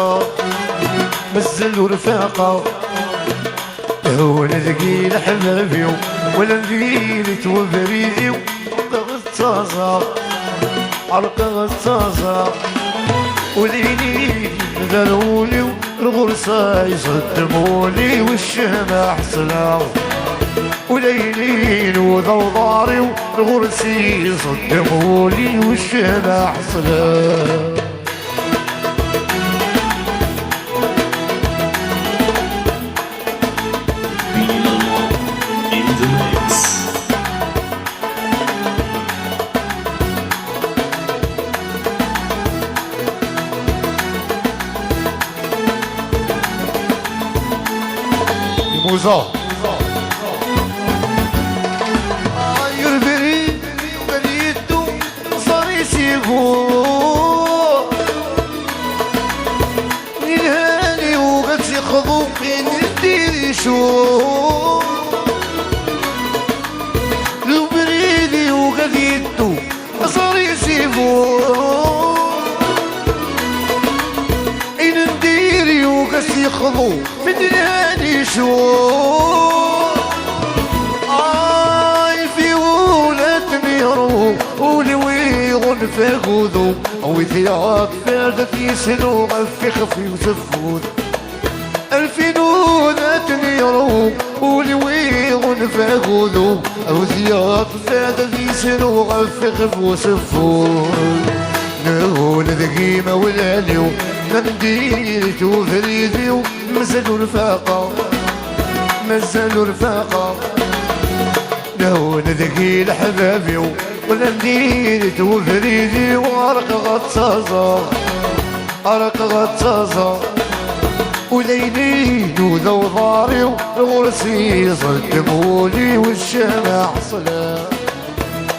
الفاقة مزل ورفاقة ولا ثقيل حبابي ولا نذيل توبريدي غطازة عرق غطازة وليلي ذلولي الغرصة يصدموني والشمع حصلة وليلي وضوضاري والغرسي يصدموني والشمع حصلة. موزة يربري وبريدو صار يسيبو ينهاني وقد يخضو بين الدير شو يربريدي وقد يدو صار يسيبو إن الدير وقد يخضو من الهاني شو في ولاد ميرو ولويغن فاقودو وثياق فاردت يسلو غفي خفي وزفود الفين ولاد ميرو ولويغن فاقودو وثياق فاردت يسلو غفي خفي وزفود نقول ذقيمة والعليو ندير توفريدي مزلوا رفاقة مزلوا رفاقة نهون ذقيل حبابي ولا ندير توفريدي وعرق غطازة عرق غطازة وليلي وذو ضاري وغرسي صدمولي والشمع صلاة.